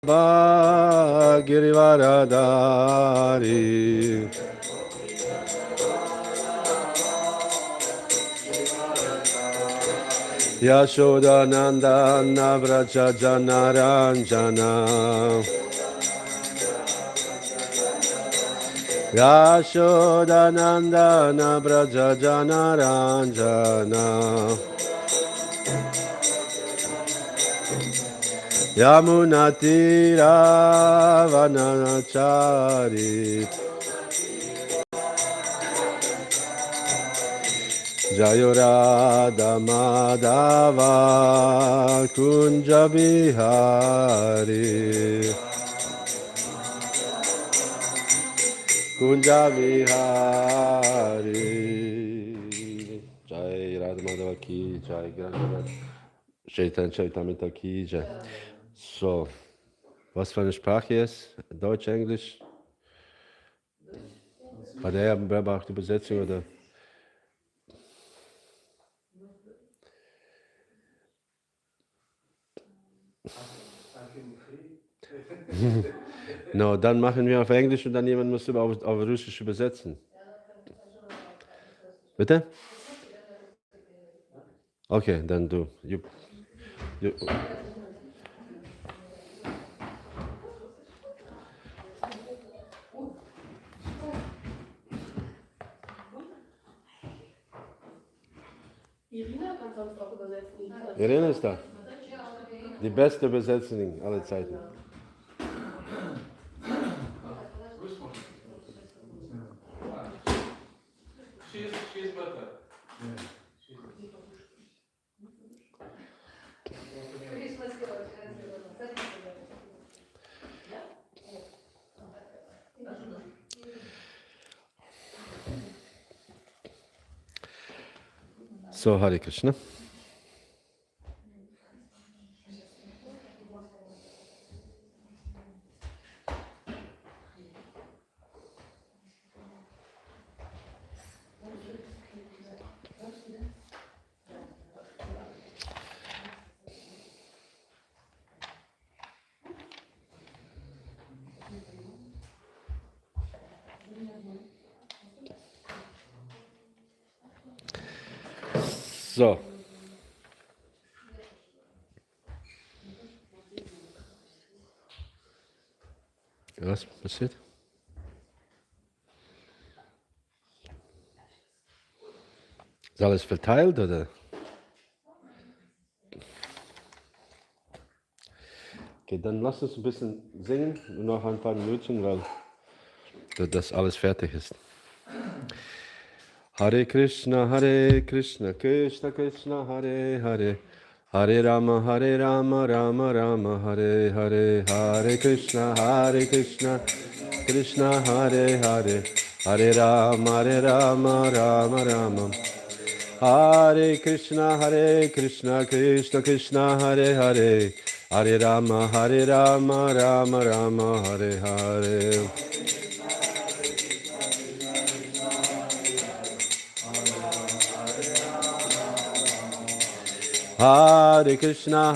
Girivaradari Yashodanandana Vraja Janaranjana Yashodanandana Vraja Janaranjana Yamunatira Vanachari Jayurada Madhava Kunja Bihari Kunja Bihari Jai Radha Madhava Ki Jai Gauradesh Shaitan Chaitamita Ki Jai. So, was für eine Sprache ist? Deutsch, Englisch? Hat er auch die Übersetzung oder? No, dann machen wir auf Englisch und dann jemand muss auf Russisch übersetzen. Bitte? Okay, dann du. Irina kann sonst auch übersetzen. Irina ist da. Die beste Übersetzerin aller Zeiten. She's better. So, Hare Krishna. So. Was passiert? Ist alles verteilt oder? Okay, dann lass uns ein bisschen singen, nur noch ein paar Minuten, weil das alles fertig ist. Hare Krishna, Krishna Krishna, Hare Hare, Hare Rama, Rama Rama, Hare Hare, Hare Krishna, Krishna Hare Hare, Hare Rama, Rama Rama, Hare Krishna, Krishna Krishna, Hare Hare, Hare Rama, Rama Rama, Hare Hare. Hare Krishna,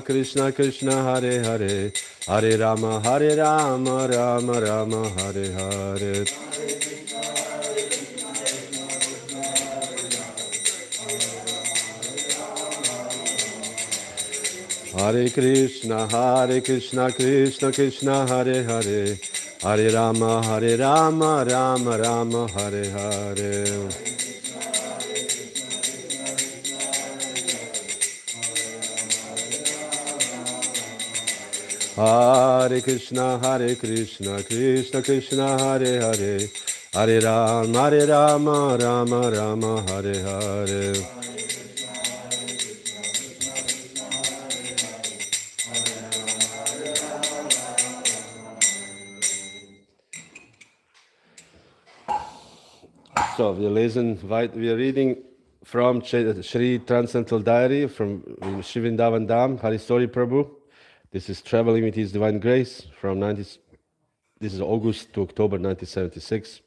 Krishna Krishna, Hare Hare, Hare Rama, Rama Rama, Hare Hare. Hare Krishna, Krishna Krishna, Hare Hare, Hare Rama, Rama Rama, Hare Hare. Hare Krishna, Krishna Krishna, Hare Hare, Hare Rama, Rama Rama, Hare Hare. So, wir are reading from Sri Transcendental Diary from Shivindavan Dham, Hari Story Prabhu. This is Traveling with His Divine Grace from this is August to October 1976.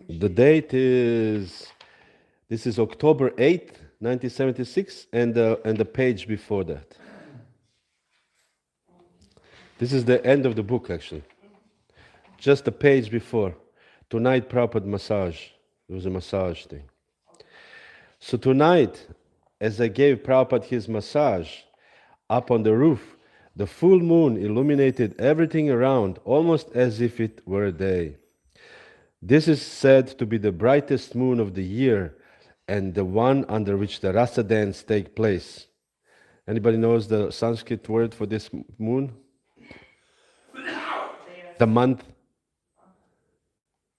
The date is, this is October 8th, 1976, and the page before that. This is the end of the book, actually. Just the page before. Tonight, Prabhupada massage. It was a massage thing. So tonight, as I gave Prabhupada his massage, up on the roof, the full moon illuminated everything around, almost as if it were a day. This is said to be the brightest moon of the year and the one under which the rasa dance take place. Anybody knows the Sanskrit word for this moon? The month.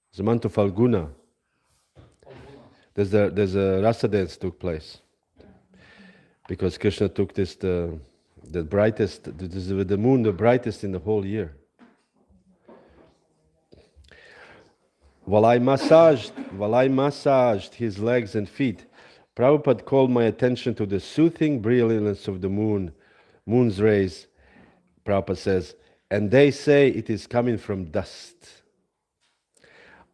It's the month of Falguna. There's a rasa dance took place because Krishna took this the brightest, the moon, the brightest in the whole year. While I massaged his legs and feet, Prabhupada called my attention to the soothing brilliance of the moon's rays. Prabhupada says, and they say it is coming from dust.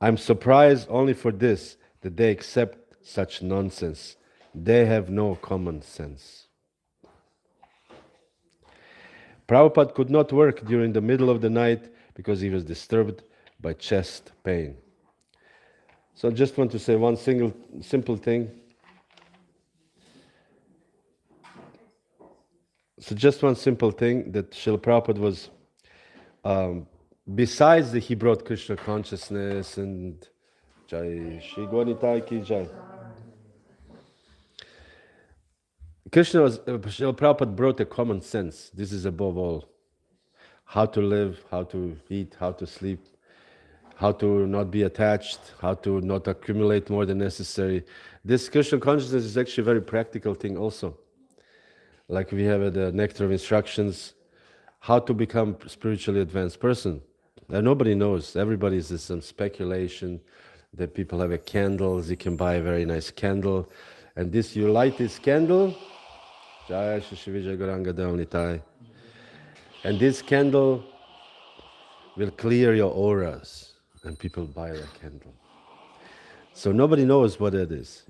I'm surprised only for this, that they accept such nonsense. They have no common sense. Prabhupada could not work during the middle of the night because he was disturbed by chest pain. So I just want to say one simple thing. So just one simple thing, that Srila Prabhupada was, besides that he brought Krishna consciousness and Jai, Shri Gauradesh ki Jai. Srila Prabhupada brought a common sense. This is above all. How to live, how to eat, how to sleep, how to not be attached, how to not accumulate more than necessary. This Krishna consciousness is actually a very practical thing also. Like we have the nectar of instructions, how to become a spiritually advanced person. And nobody knows. Everybody is some speculation that people have a candles, you can buy a very nice candle. And this, you light this candle, Jaya Shishivija Goranga Devnitai. And this candle will clear your auras. And people buy a candle. So nobody knows what it is.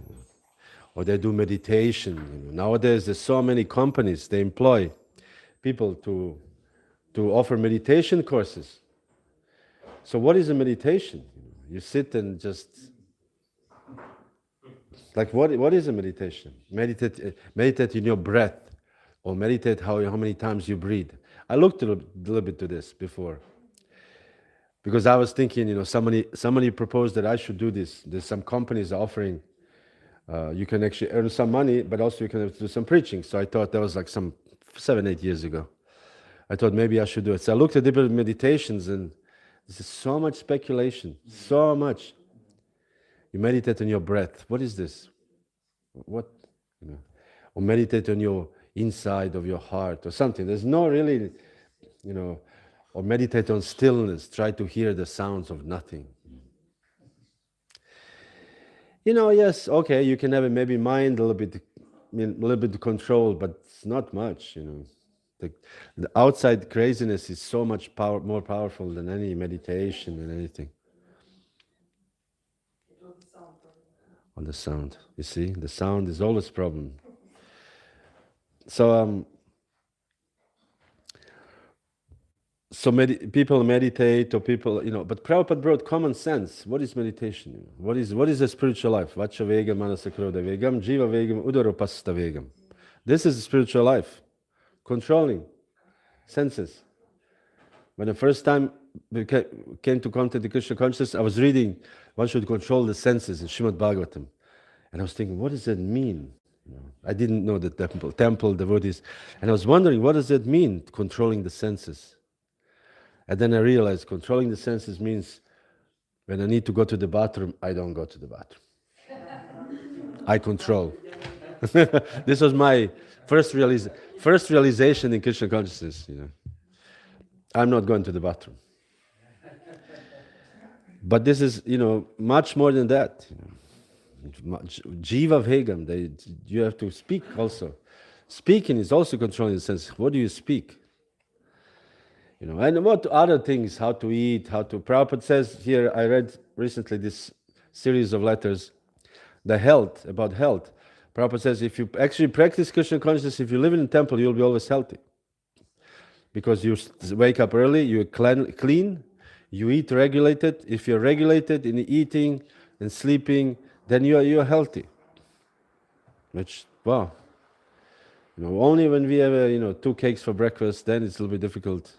Or they do meditation. Nowadays there's so many companies, they employ people to offer meditation courses. So what is a meditation? You sit and just, like what is a meditation? Meditate in your breath, or meditate how many times you breathe. I looked a little bit to this before. Because I was thinking, somebody proposed that I should do this. There's some companies offering, you can actually earn some money, but also you can do some preaching. So I thought that was like some 7-8 years ago. I thought maybe I should do it. So I looked at different meditations, and there's so much speculation, so much. You meditate on your breath. What is this? What? Or meditate on your inside of your heart or something. There's no really, or meditate on stillness. Try to hear the sounds of nothing. Yes, okay, you can have maybe mind a little bit controlled, but it's not much, The outside craziness is so much more powerful than any meditation and anything. On the sound, you see, the sound is always a problem. So, people meditate, or people, but Prabhupada brought common sense. What is meditation? What is a spiritual life? Vacha vegam, manasa krodha vegam, jiva vegam, udaropasta vegam. This is a spiritual life. Controlling senses. When the first time we came to contact the Krishna consciousness, I was reading, one should control the senses in Srimad Bhagavatam. And I was thinking, what does that mean? I didn't know the temple, devotees. And I was wondering, what does that mean, controlling the senses? And then I realized controlling the senses means when I need to go to the bathroom, I don't go to the bathroom. I control. This was my first realization in Krishna consciousness. I'm not going to the bathroom. But this is, much more than that. Jiva vegam, you have to speak also. Speaking is also controlling the senses. What do you speak? And what other things, how to eat, Prabhupada says here, I read recently this series of letters, about health. Prabhupada says, if you actually practice Krishna consciousness, if you live in a temple, you'll be always healthy. Because you wake up early, you clean, you eat regulated. If you're regulated in eating and sleeping, then you're healthy. Which, wow. Only when we have 2 cakes for breakfast, then it's a little bit difficult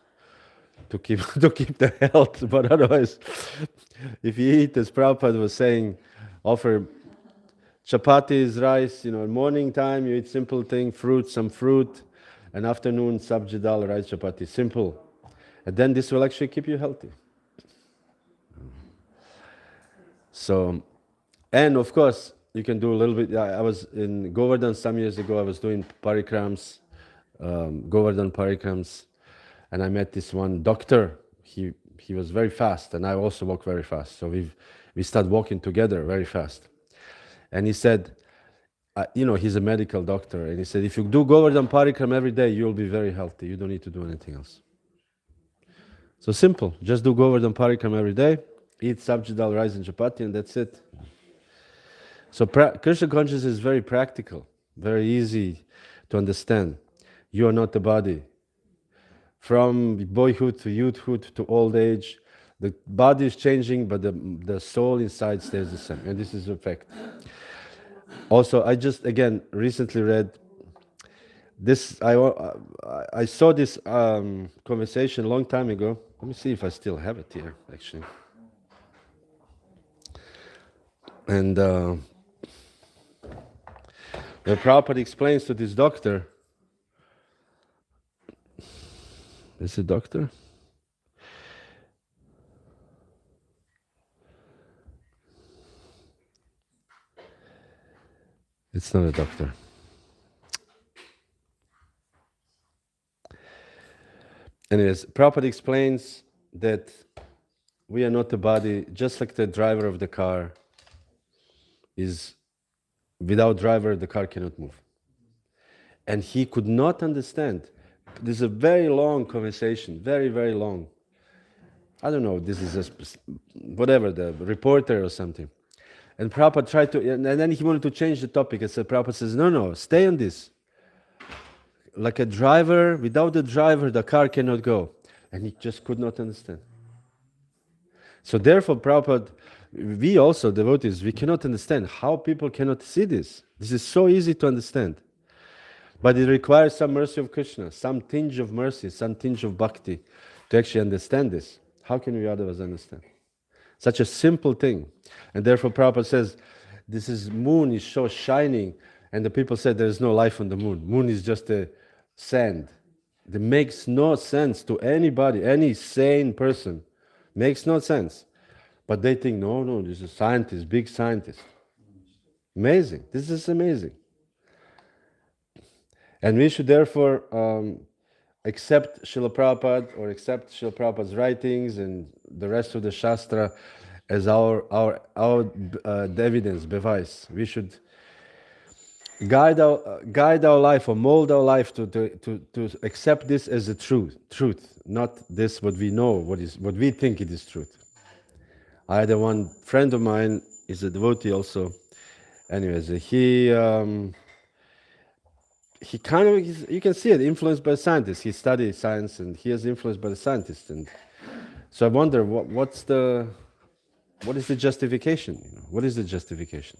to keep the health. But otherwise, if you eat, as Prabhupada was saying, offer chapatis, rice, morning time you eat simple thing, some fruit, and afternoon sabji dal, rice, chapati, simple. And then this will actually keep you healthy. So, and of course, you can do a little bit. I was in Govardhan some years ago, I was doing parikrams, Govardhan parikrams, and I met this one doctor. He was very fast, and I also walk very fast. So we started walking together very fast. And he said, he's a medical doctor, and he said, if you do Govardhan parikram every day, you'll be very healthy. You don't need to do anything else. So simple, just do Govardhan parikram every day, eat sabji dal, rice and chapati, and that's it. So Krishna consciousness is very practical, very easy to understand. You are not the body. From boyhood to youthhood to old age, the body is changing, but the soul inside stays the same. And this is a fact. Also, I just, again, recently read this, I saw this conversation a long time ago. Let me see if I still have it here, actually. And the Prabhupada explains to this doctor, is it doctor? It's not a doctor. Anyways, Prabhupada explains that we are not the body, just like the driver of the car is, without driver, the car cannot move. And he could not understand. This is a very long conversation, very, very long. I don't know, this is whatever, the reporter or something. And Prabhupada tried to, and then he wanted to change the topic. And so Prabhupada says, no, stay on this. Like a driver, without the driver, the car cannot go. And he just could not understand. So therefore, Prabhupada, we also, devotees, we cannot understand how people cannot see this. This is so easy to understand. But it requires some mercy of Krishna, some tinge of mercy, some tinge of bhakti to actually understand this. How can we otherwise understand? Such a simple thing. And therefore Prabhupada says, this moon is so shining, and the people said there is no life on the moon. Moon is just a sand. It makes no sense to anybody, any sane person. Makes no sense. But they think, no, this is a scientist, big scientist. Amazing. This is amazing. And we should therefore accept Srila Prabhupada or accept Srila Prabhupada's writings and the rest of the Shastra as our evidence, bevice. We should guide our life or mold our life to accept this as a truth, not this what we know, what we think it is truth. I had one friend of mine, is a devotee also. Anyways, he kind of, you can see it, influenced by scientists. He studies science and he is influenced by the scientists. And so I wonder, what is the justification? What is the justification?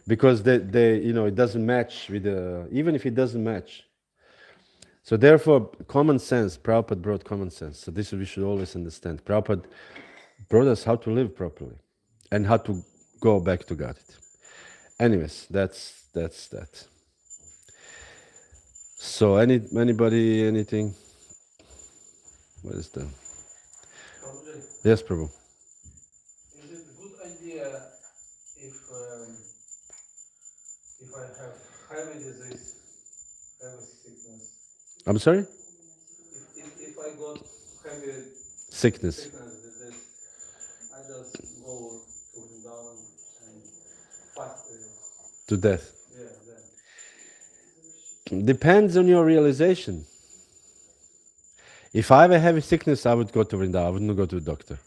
Because it doesn't match with even if it doesn't match. So therefore, common sense, Prabhupada brought common sense. So this we should always understand. Prabhupada brought us how to live properly and how to go back to God. Anyways, that's that. So anybody, anything? What is the? Yes, Prabhu. Is it a good idea if I have heavy disease, heavy sickness? I'm sorry? If I got heavy Sickness. disease, I just go to Vrindavan and fast. To death. Yeah. Depends on your realization. If I have a heavy sickness, I would go to Vrindavan. I wouldn't go to a doctor.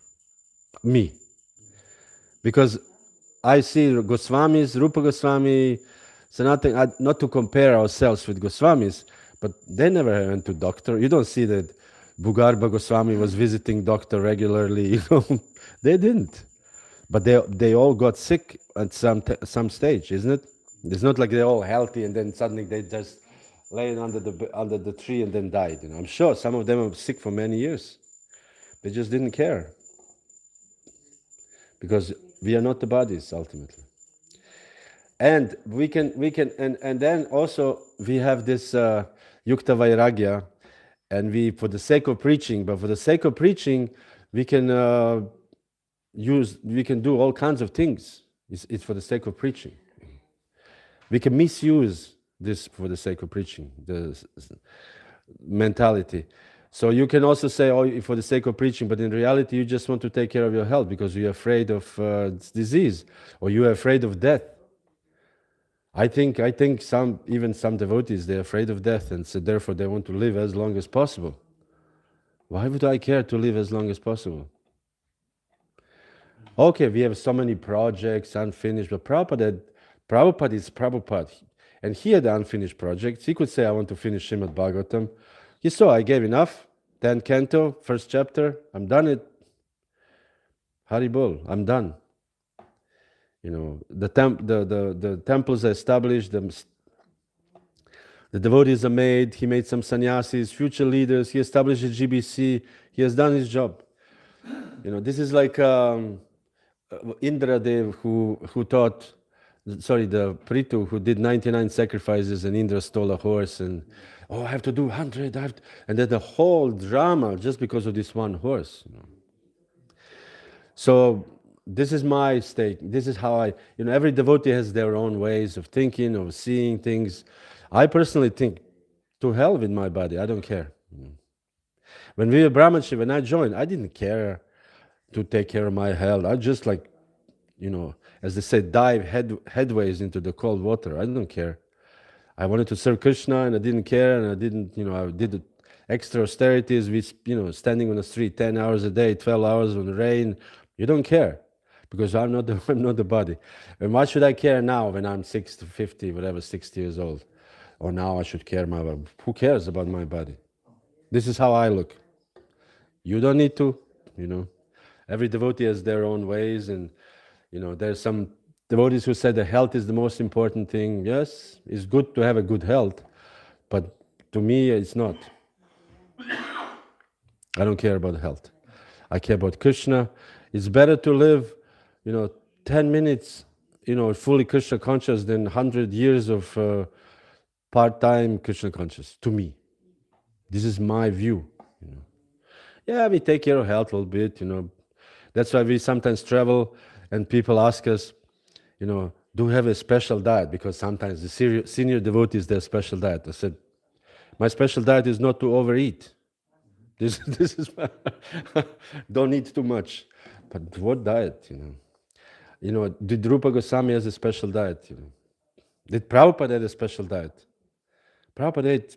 Me. Because I see Goswamis, Rupa Goswami, So nothing, not to compare ourselves with Goswamis, but they never went to doctor. You don't see that Bhugarba Goswami was visiting doctor regularly. They didn't. But they all got sick at some stage, isn't it? It's not like they're all healthy and then suddenly they just laying under the tree and then died. I'm sure some of them were sick for many years. They just didn't care because we are not the bodies ultimately. And we can and then also we have this yukta vairagya, and we for the sake of preaching, but for the sake of preaching, we can we can do all kinds of things. It's for the sake of preaching. We can misuse this for the sake of preaching, the mentality. So you can also say, oh, for the sake of preaching, but in reality, you just want to take care of your health because you're afraid of disease or you're afraid of death. I think even some devotees, they're afraid of death, and so therefore they want to live as long as possible. Why would I care to live as long as possible? Okay, we have so many projects unfinished, but Prabhupada is Prabhupada. And he had unfinished projects. He could say, I want to finish Srimad Bhagavatam. He saw, I gave enough. 10 canto, first chapter, I'm done it. Haribol, I'm done. The temples are established, the devotees are made, he made some sannyasis, future leaders, he established a GBC, he has done his job. This is like Indra Dev who taught, the Prithu who did 99 sacrifices and Indra stole a horse and, I have to do 100, and then the whole drama just because of this one horse. So this is my stake. This is how every devotee has their own ways of thinking, of seeing things. I personally think, to hell with my body, I don't care. When we were Brahmanship, when I joined, I didn't care to take care of my health. I just as they say, dive headways into the cold water. I don't care. I wanted to serve Krishna and I didn't care, and I didn't, I did extra austerities with, standing on the street 10 hours a day, 12 hours on the rain. You don't care because I'm not the body. And why should I care now when I'm 60, 50, whatever, 60 years old? Or now I should care my body. Who cares about my body? This is how I look. You don't need to, Every devotee has their own ways, and there's some devotees who said that health is the most important thing. Yes, it's good to have a good health, but to me, it's not. I don't care about health. I care about Krishna. It's better to live, 10 minutes, fully Krishna conscious than 100 years of part-time Krishna conscious, to me. This is my view. Yeah, we take care of health a little bit, That's why we sometimes travel and people ask us, do we have a special diet? Because sometimes the senior devotees, their special diet. I said, my special diet is not to overeat. This is don't eat too much. But what diet, Did Rupa Goswami has a special diet, Did Prabhupada have a special diet? Prabhupada ate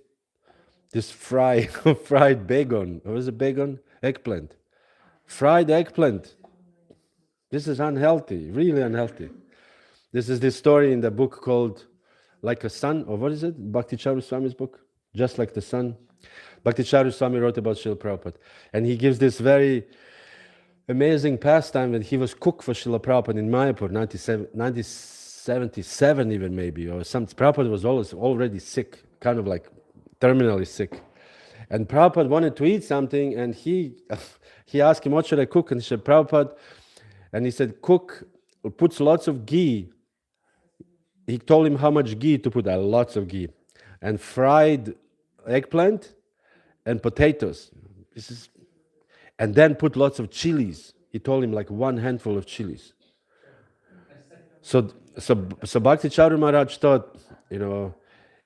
this fried bacon. What was it, bacon? Eggplant. Fried eggplant. This is unhealthy, really unhealthy. This is this story in the book called Like a Sun, or what is it? Bhakti Charu Swami's book? Just Like the Sun. Bhakti Charu Swami wrote about Srila Prabhupada. And he gives this very amazing pastime that he was cook for Srila Prabhupada in Mayapur, 1977 even maybe, or something. Prabhupada was already sick, kind of like terminally sick. And Prabhupada wanted to eat something, and he asked him, what should I cook? And he said, Prabhupada, and he said, cook, puts lots of ghee. He told him how much ghee to put, lots of ghee, and fried eggplant and potatoes. And then put lots of chilies. He told him like one handful of chilies. So Bhakti Charu Maharaj thought,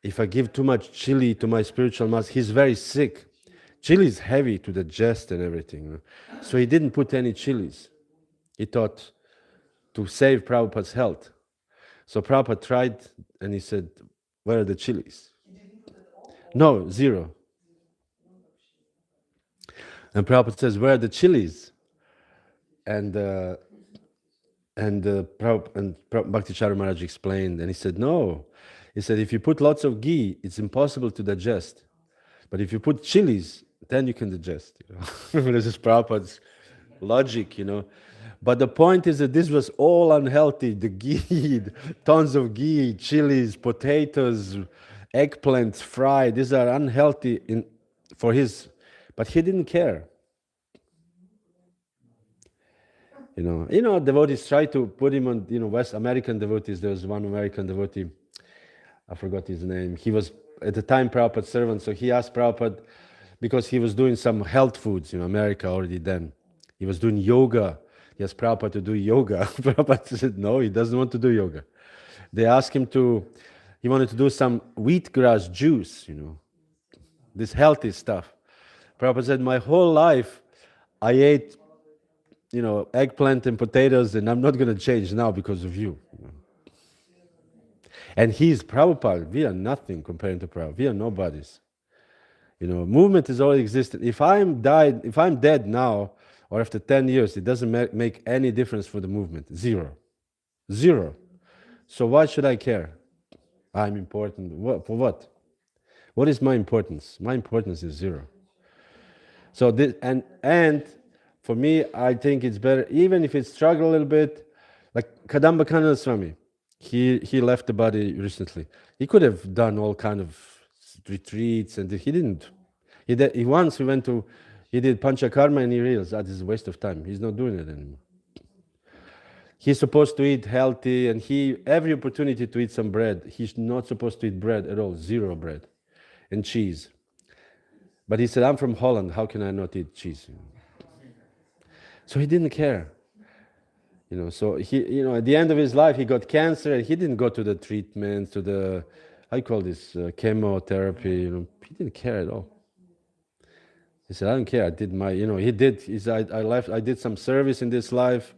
if I give too much chili to my spiritual master, he's very sick. Chili is heavy to digest and everything. So he didn't put any chilies. He thought to save Prabhupada's health. So Prabhupada tried and he said, where are the chilies? No, zero. And Prabhupada says, where are the chilies? And Bhakti Charu Maharaj explained, and he said, no, He said, if you put lots of ghee, it's impossible to digest. But if you put chilies, then you can digest. This is Prabhupada's logic, But the point is that this was all unhealthy. The ghee, tons of ghee, chilies, potatoes, eggplants, fried. These are unhealthy for his. But he didn't care. Devotees try to put him on, West American devotees. There was one American devotee, I forgot his name. He was, at the time, Prabhupada's servant, so he asked Prabhupada, because he was doing some health foods, America already then. He was doing yoga. He asked Prabhupada to do yoga. Prabhupada said, no, he doesn't want to do yoga. They asked him he wanted to do some wheatgrass juice, this healthy stuff. Prabhupada said, my whole life, I ate eggplant and potatoes, and I'm not going to change now because of you. And he's Prabhupada. We are nothing compared to Prabhupada. We are nobodies. Movement has already existed. If I'm dead now, or after 10 years, it doesn't make any difference for the movement. Zero. So why should I care? I'm important. For what? What is my importance? My importance is zero. So this, and for me, I think it's better, even if it struggle a little bit, like Kadamba Kanana Swami, he left the body recently. He could have done all kind of retreats, and he didn't. He did Panchakarma, and he realized that is a waste of time. He's not doing it anymore. He's supposed to eat healthy, and every opportunity to eat some bread. He's not supposed to eat bread at all, zero bread and cheese. But he said, I'm from Holland, how can I not eat cheese? So he didn't care. So he, at the end of his life, he got cancer, and he didn't go to the treatment, to the, how you call this, chemotherapy, he didn't care at all. He said, I don't care, I did my, he said, I did some service in this life,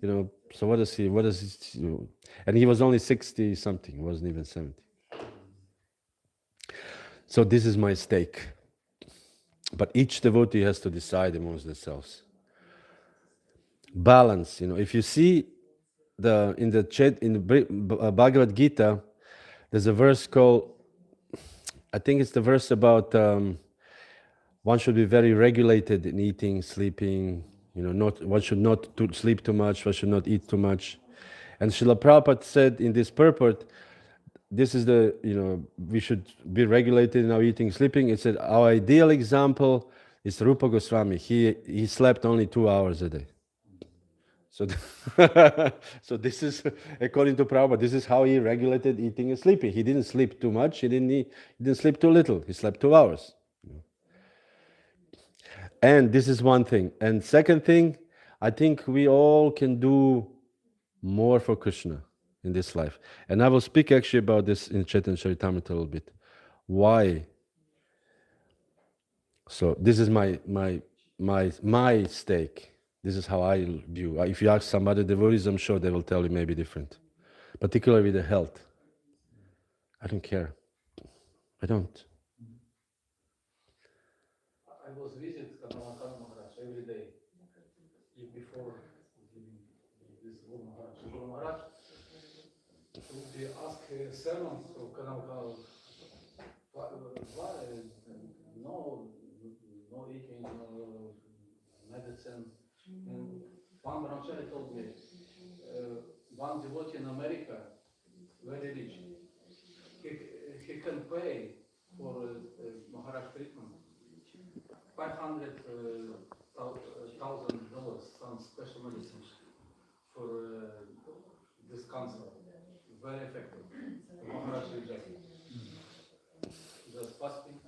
so what does he do? And he was only 60 something, he wasn't even 70. So this is my stake. But each devotee has to decide amongst themselves. Balance, if you see in the Bhagavad Gita, there's a verse called, I think it's the verse about one should be very regulated in eating, sleeping, one should not sleep too much, one should not eat too much. And Srila Prabhupada said in this purport, this is we should be regulated in our eating, sleeping. It said our ideal example is Rupa Goswami. He slept only 2 hours a day. So, so this is, according to Prabhupada, this is how he regulated eating and sleeping. He didn't sleep too much, he didn't sleep too little, he slept 2 hours. And this is one thing. And second thing, I think we all can do more for Krishna in this life. And I will speak actually about this in Chaitanya Charitamrita a little bit. Why? So this is my stake. This is how I view. If you ask some other devotees, I'm sure they will tell you maybe different. Particularly with the health. I don't care. I don't. I was visit Kanalakan Maharaj every day. Before leaving this Guru Maharaj. Guru Maharaj would be ask servants of Kanalakan, no eating, no medicine. And one brahmachari told me, one devotee in America, very rich, he can pay for Maharaj treatment $500,000, some special medicine for this cancer. Very effective. Maharaj rejected. Just fasting.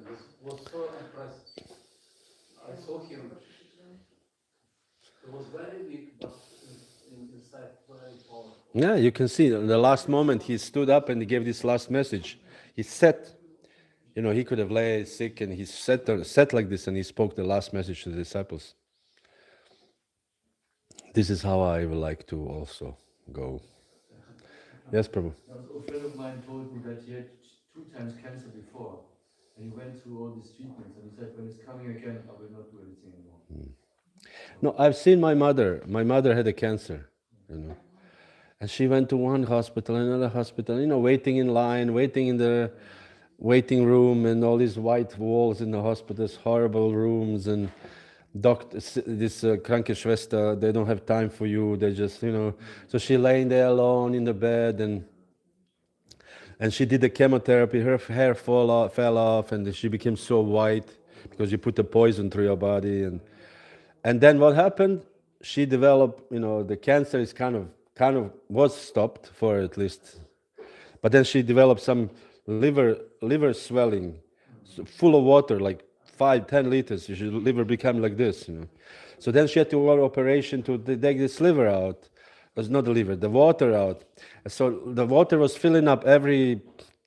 This was so impressive. I saw him. He was very weak, but inside very powerful. Yeah, you can see in the last moment he stood up and he gave this last message. He sat, he could have lay sick, and he sat like this, and he spoke the last message to the disciples. This is how I would like to also go. Yes, Prabhu. A friend of mine told me that he had 2 times cancer before, and he went through all these treatments, and he said, when it's coming again, I will not do anything anymore. No, I've seen my mother. My mother had a cancer, And she went to one hospital, another hospital, waiting in line, waiting in the waiting room, and all these white walls in the hospitals, horrible rooms, and doctors, this Krankenschwester, they don't have time for you. They just, So she laying there alone in the bed, and she did the chemotherapy. Her hair fell off, and she became so white because you put the poison through your body. And then what happened? She developed, the cancer is kind of was stopped for at least, but then she developed some liver swelling, full of water, like 5-10 liters. Her liver became like this, So then she had to go to operation to take this liver out. It was not the liver, the water out. So the water was filling up every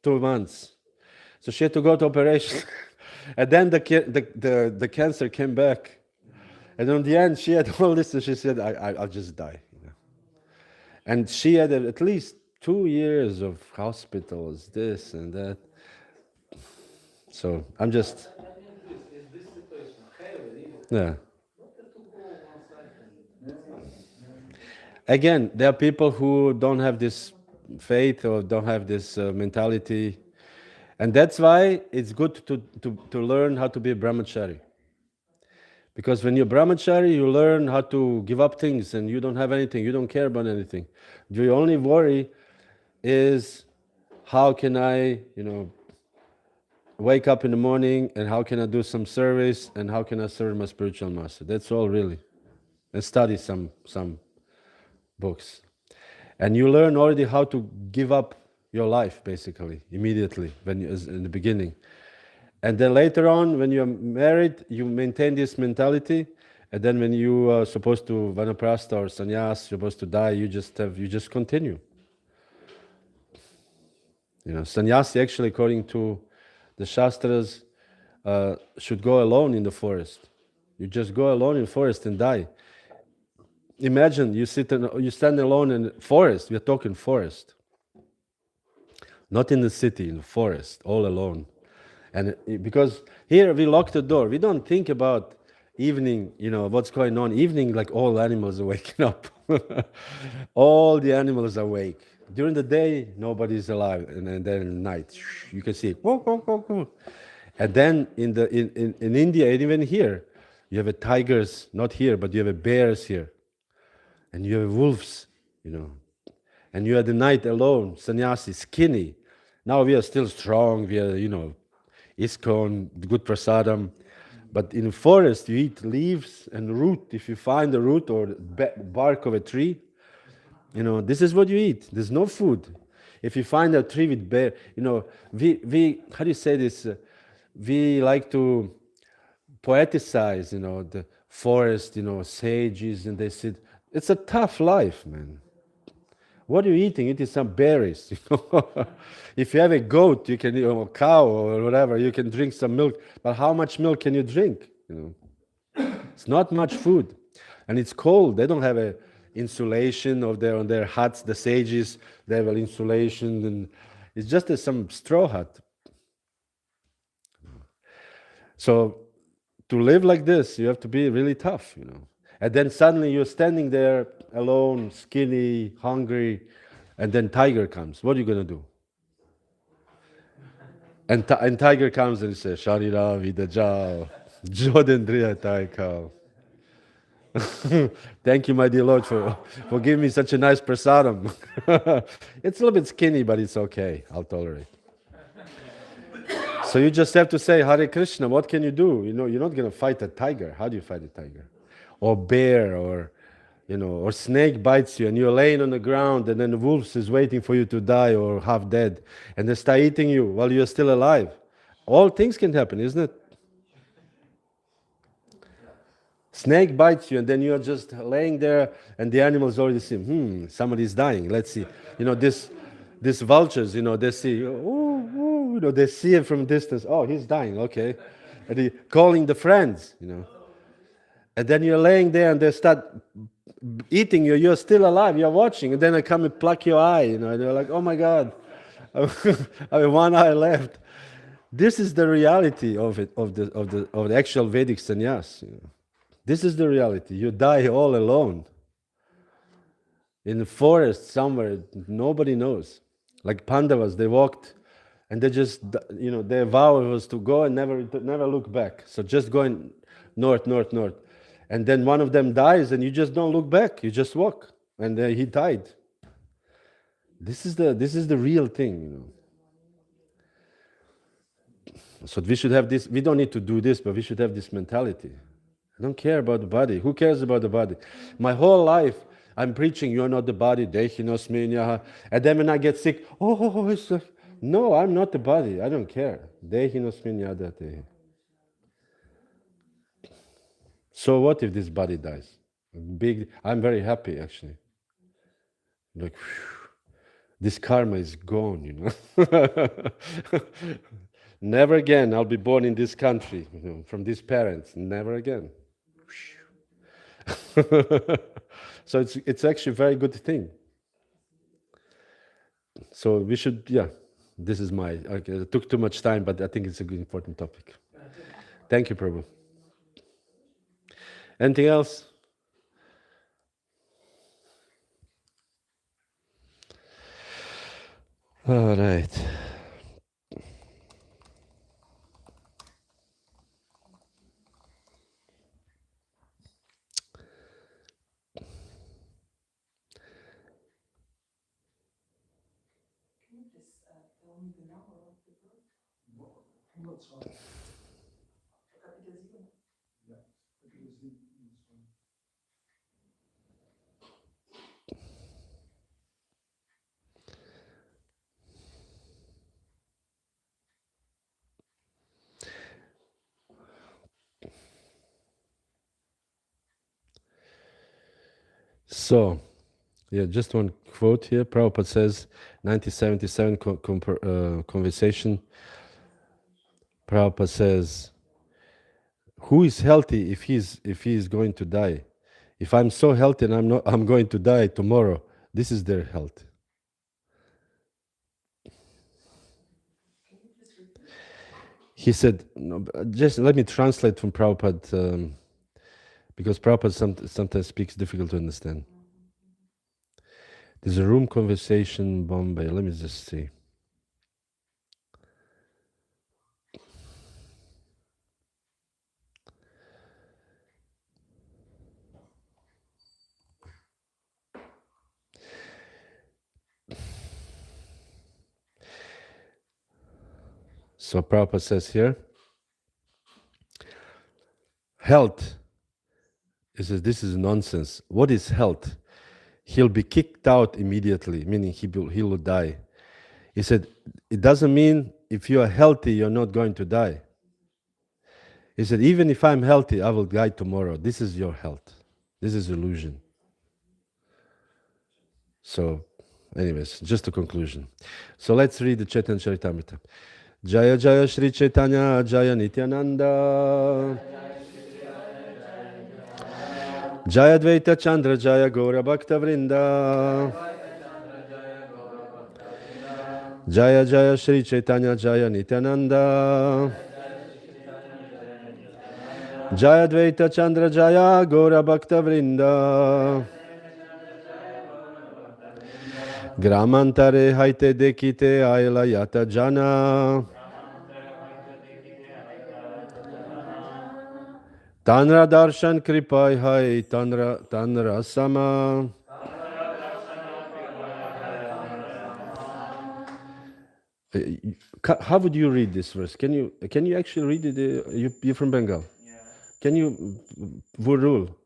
2 months. So she had to go to operation, and then the cancer came back. And in the end, she had all this, and she said, I'll just die. And she had at least 2 years of hospitals, this and that. So I'm just, In this situation, heavy, yeah. better to go one side and Again, there are people who don't have this faith or don't have this mentality. And that's why it's good to learn how to be a brahmachari. Because when you're brahmachari, you learn how to give up things, and you don't have anything, you don't care about anything. Your only worry is, how can I, wake up in the morning, and how can I do some service, and how can I serve my spiritual master? That's all really. And study some books. And you learn already how to give up your life, basically, immediately, in the beginning. And then later on, when you're married, you maintain this mentality. And then when you are supposed to vanaprastha or sannyas, supposed to die, you just continue. Sannyasi, actually, according to the Shastras, should go alone in the forest. You just go alone in the forest and die. Imagine you stand alone in the forest. We're talking forest. Not in the city, in the forest, all alone. And because here we lock the door, we don't think about evening, what's going on. Evening, like all animals are waking up. All the animals are awake. During the day, nobody's alive, and then at night, you can see. And then in India, and even here, you have tigers, not here, but you have bears here, and you have wolves, and you are the night alone, sannyasi, skinny. Now we are still strong. We are, ISKCON, good prasadam. But in the forest, you eat leaves and root. If you find a root or bark of a tree, this is what you eat. There's no food. If you find a tree with bear, we how do you say this? We like to poeticize, the forest, sages, and they said, it's a tough life, man. What are you eating? Eating some berries. If you have a goat, you can, a cow or whatever, you can drink some milk. But how much milk can you drink? It's not much food, and it's cold. They don't have a insulation on their huts. The sages, they have an insulation, and it's just some straw hut. So to live like this, you have to be really tough, And then suddenly you're standing there alone, skinny, hungry, and then tiger comes. What are you going to do? And tiger comes and says, Sharira vida jao, jodendriya taikao. Thank you, my dear Lord, for giving me such a nice prasadam. It's a little bit skinny, but it's okay. I'll tolerate. So you just have to say, Hare Krishna, what can you do? You're not going to fight a tiger. How do you fight a tiger? Or bear, or snake bites you, and you're laying on the ground, and then the wolves is waiting for you to die or half dead, and they start eating you while you're still alive. All things can happen, isn't it? Snake bites you, and then you're just laying there, and the animals already see, somebody's dying. Let's see. These vultures, they see, they see it from distance. Oh, he's dying, okay. And he calling the friends, And then you're laying there, and they start eating you. You're still alive. You're watching, and then they come and pluck your eye, and you're like, oh my God, I have one eye left. This is the reality of it, of the actual Vedic sannyas. This is the reality. You die all alone. in the forest somewhere, nobody knows. Like Pandavas, they walked and they just, their vow was to go and never look back. So just going north, north, north. And then one of them dies and you just don't look back, you just walk. And he died. This is the real thing, So we should have this, we don't need to do this, but we should have this mentality. I don't care about the body. Who cares about the body? My whole life, I'm preaching, you're not the body, Dehinosminya. And then when I get sick, no, I'm not the body. I don't care. Dehinosminya. So what if this body dies? I'm very happy, actually. Like, whew, this karma is gone, Never again I'll be born in this country, from these parents. Never again. So it's actually a very good thing. So we should, this is it took too much time, but I think it's a good, important topic. Thank you, Prabhu. Anything else? All right. So, just one quote here. Prabhupada says, 1977 conversation. Prabhupada says, who is healthy if he is going to die? If I'm so healthy and I'm going to die tomorrow, this is their health. He said, just let me translate from Prabhupada, because Prabhupada sometimes speaks difficult to understand. There's a room conversation, Bombay. Let me just see. So Prabhupada says here, health. He says, this is nonsense. What is health? He'll be kicked out immediately, meaning he will die. He said, it doesn't mean if you are healthy, you're not going to die. He said, even if I'm healthy, I will die tomorrow. This is your health. This is illusion. So, anyways, just a conclusion. So let's read the Chaitanya Charitamrita. Jaya Jaya Shri Chaitanya Jaya Nityananda Jaya Dvaita Chandra Jaya Gaura Bhakta Vrinda Jaya Jaya Shri Chaitanya Jaya Nityananda Jaya Dvaita Chandra Jaya Gaura Bhakta Vrinda Gramantare Haite Dekite Aila Yata Jana Tanra Darshan Kripai Hai Tanra Sama. How would you read this verse? Can you actually read it? You're from Bengal. Yeah. Can you rule?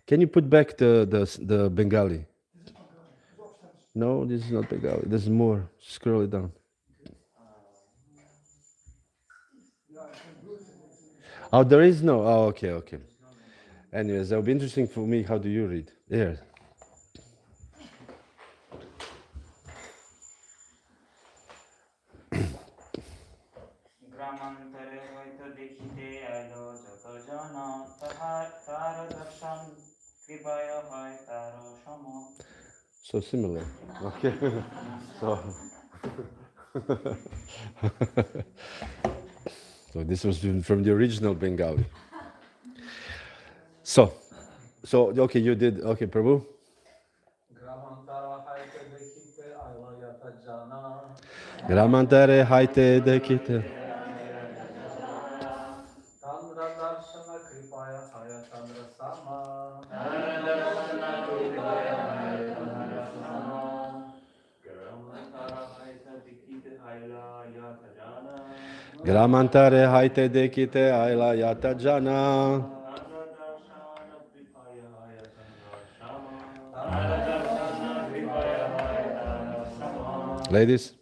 Can you put back the Bengali? No, this is not Bengali. There's more. Scroll it down. Oh, there is no. Oh, okay. Anyways, that would be interesting for me. How do you read? There. গ্রামান্তরে হয়তো দেখিতে আইলো যত জন তার দর্শন কৃপায় হয় তার সম. So similar. Okay. So this was from the original Bengali. So okay, you did. Okay, Prabhu. Gramantare haite dekite. Tandra Darshana Kripaya Haya Tandra Sama. Gramantare haite dekite aila yata jana. Ladies.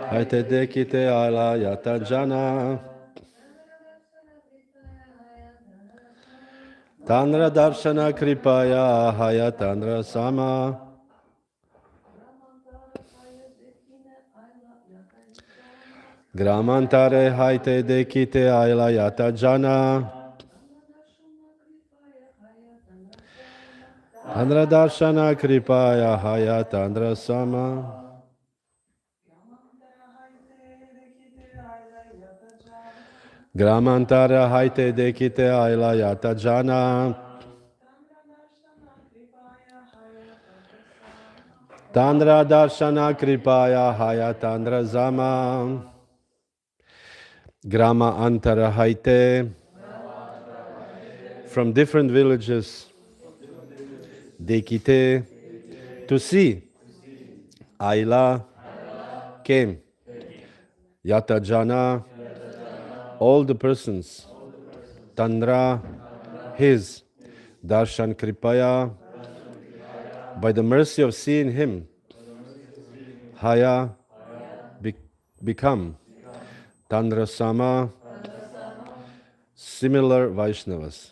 Haite dekite aila yata jana. Tanra darshana kripaya haya tandra sama. Gramantare haite dekite aila yata jana. Tandra darshana kripaya haya tandra sama. Gramantara haite dekite aila yata jana. Tandra darshana kripaya haya tandra zama. Grama antara haite. From different villages. Dekite. To see. Aila came. Yata jana. All the persons. Tandra. His. Darshan kripaya. By the mercy of seeing him. Haya. Become. Tandra sama. Similar Vaishnavas.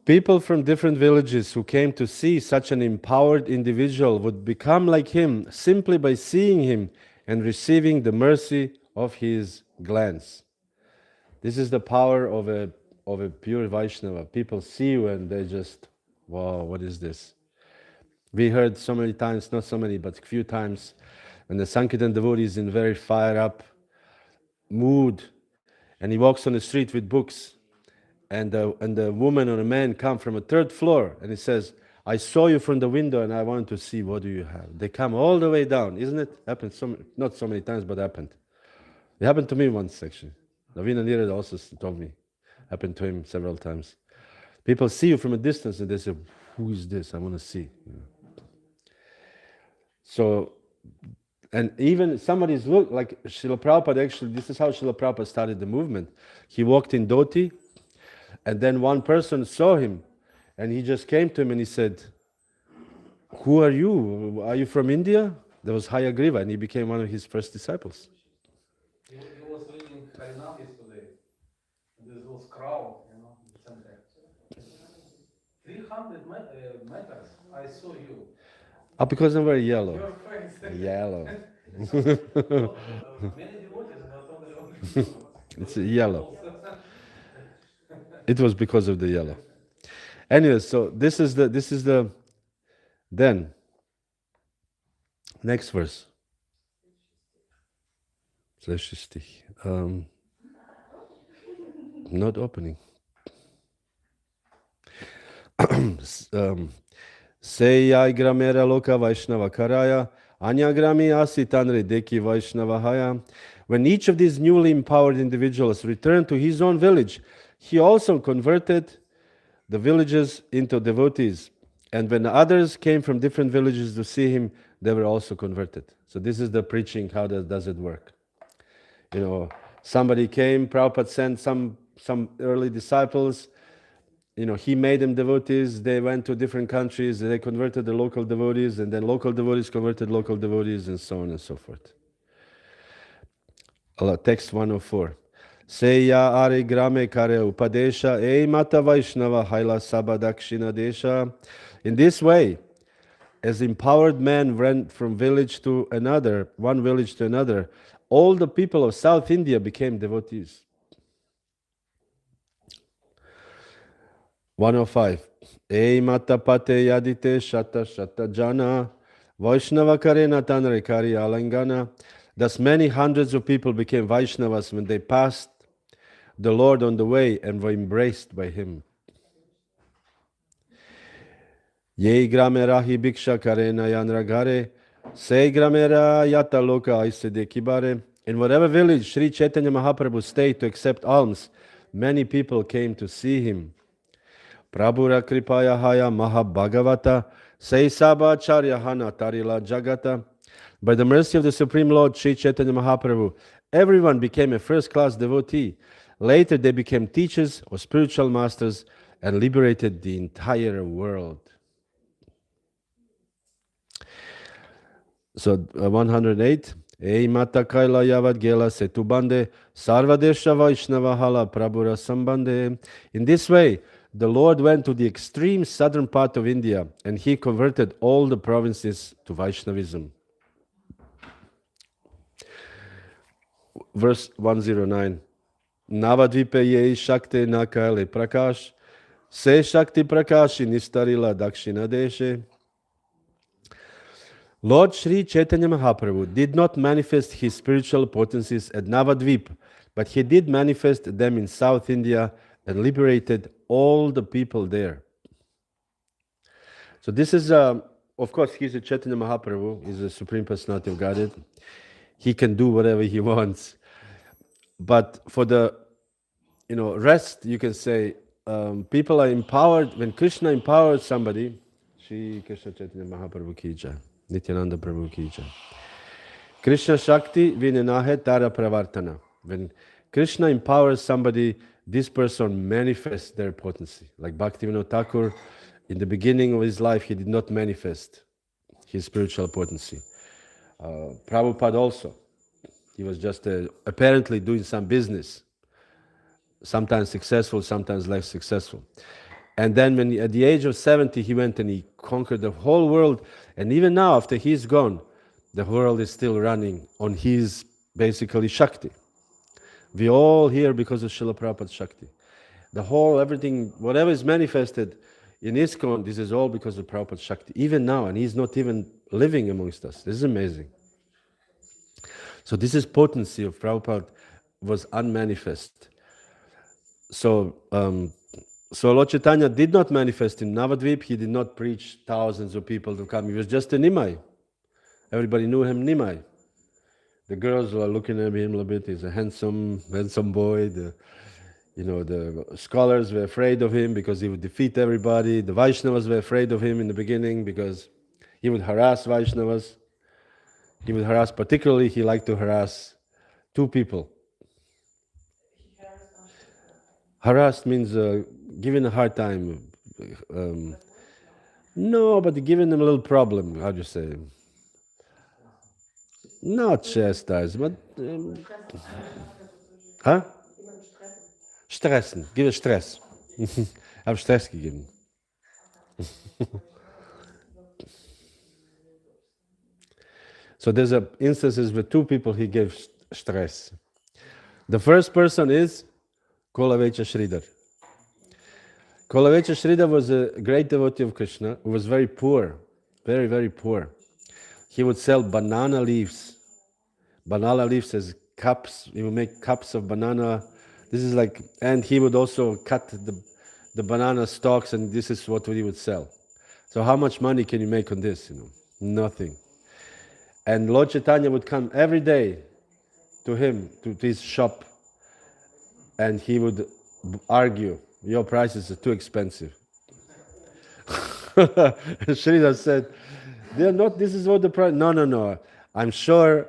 People from different villages who came to see such an empowered individual would become like him simply by seeing him and receiving the mercy of his glance. This is the power of a pure Vaishnava. People see you and they just, wow, what is this? We heard so many times, not so many, but a few times, when the Sankirtan devotee is in very fired up mood and he walks on the street with books, and the woman or a man come from a third floor and he says, I saw you from the window and I want to see what do you have. They come all the way down, isn't it? Happened not so many times, but happened. It happened to me once actually. Navina Nirad also told me. Happened to him several times. People see you from a distance and they say, who is this? I want to see. So, and even somebody's look, like Srila Prabhupada actually, this is how Srila Prabhupada started the movement. He walked in dhoti, and then one person saw him, and he just came to him and he said, who are you? Are you from India? There was Hayagriva, and he became one of his first disciples. He was reading Harinam yesterday. This was crowd, in the center. 300 meters, I saw you. Because I'm very yellow. Your face. Yellow. Many devotees, but only you. It's yellow. It was because of the yellow. Anyway, so this is the then next verse. Следващия стих. Not opening. Seyai gramera loka Vaishnava karaya, anyagrami asitanre deki Vaishnava haya. When each of these newly empowered individuals returned to his own village, he also converted the villages into devotees. And when others came from different villages to see him, they were also converted. So this is the preaching, how does it work? Somebody came, Prabhupada sent some early disciples, he made them devotees, they went to different countries, they converted the local devotees, and then local devotees converted local devotees, and so on and so forth. Text 104. Seya are grame kare upadesha e mata Vaishnava haila sabadakshina desha. In this way, as empowered men went from village to another, one village to another, all the people of South India became devotees. 105. Ei matapate yadite shata jana Vaishnava karena tanre kari alangana. Thus many hundreds of people became Vaishnavas when they passed the Lord on the way and were embraced by him. Ye gramera hi bhiksha karena yanragare, se gramera yata loka aisede kibare. In whatever village Sri Chaitanya Mahaprabhu stayed to accept alms, many people came to see him. Prabhura kripaya haya mahabhagavata, se sabacharya hana tarila jagata. By the mercy of the Supreme Lord Sri Chaitanya Mahaprabhu, everyone became a first-class devotee. Later they became teachers or spiritual masters and liberated the entire world. So 108. Ei mata kaila yavad gela setubande sarvadesha vaishnava hala prabhura sambande. In this way, the Lord went to the extreme southern part of India and he converted all the provinces to Vaishnavism. Verse 109. Navadvipe ye shakti nakale prakash se shakti prakashi nistarila dakshina deshe. Lord Sri Chaitanya Mahaprabhu did not manifest his spiritual potencies at Navadvip, but he did manifest them in South India and liberated all the people there. So this is, of course, he's a Chaitanya Mahaprabhu, he's a Supreme Personality of Godhead. He can do whatever he wants. But for the rest, you can say, people are empowered. When Krishna empowers somebody, Shri Krishna Chaitanya Mahaprabhu ki jai, Nityananda Prabhu ki jai. Krishna Shakti Vinanahe Tara Pravartana. When Krishna empowers somebody, this person manifests their potency. Like Bhaktivinoda Thakur, in the beginning of his life, he did not manifest his spiritual potency. Prabhupada also. He was just apparently doing some business. Sometimes successful, sometimes less successful. And then when at the age of 70, he went and he conquered the whole world. And even now, after he's gone, the world is still running on his, basically, Shakti. We all here because of Srila Prabhupada's Shakti. The whole, everything, whatever is manifested in ISKCON, this is all because of Prabhupada's Shakti. Even now, and he's not even living amongst us. This is amazing. So this is potency of Prabhupada was unmanifest. So Lord Chaitanya did not manifest in Navadvip. He did not preach thousands of people to come. He was just a Nimai. Everybody knew him Nimai. The girls were looking at him a little bit. He's a handsome boy. The scholars were afraid of him because he would defeat everybody. The Vaishnavas were afraid of him in the beginning because he would harass Vaishnavas. He would harass, particularly he liked to harass two people. Harassed means giving a hard time. No, but giving them a little problem. How do you say? Not chastise, but huh? Stressen. Give it stress. Habe Stress gegeben. So there's instances with two people he gave stress. The first person is Kolavecha Sridhar. Kolavecha Sridhar was a great devotee of Krishna who was very poor, very, very poor. He would sell banana leaves. Banana leaves as cups. He would make cups of banana. This is like, and he would also cut the banana stalks, and this is what he would sell. So how much money can you make on this? Nothing. And Lord Chaitanya would come every day to him, to his shop, and he would argue, your prices are too expensive. Sridhar said, they're not, this is what the price, no. I'm sure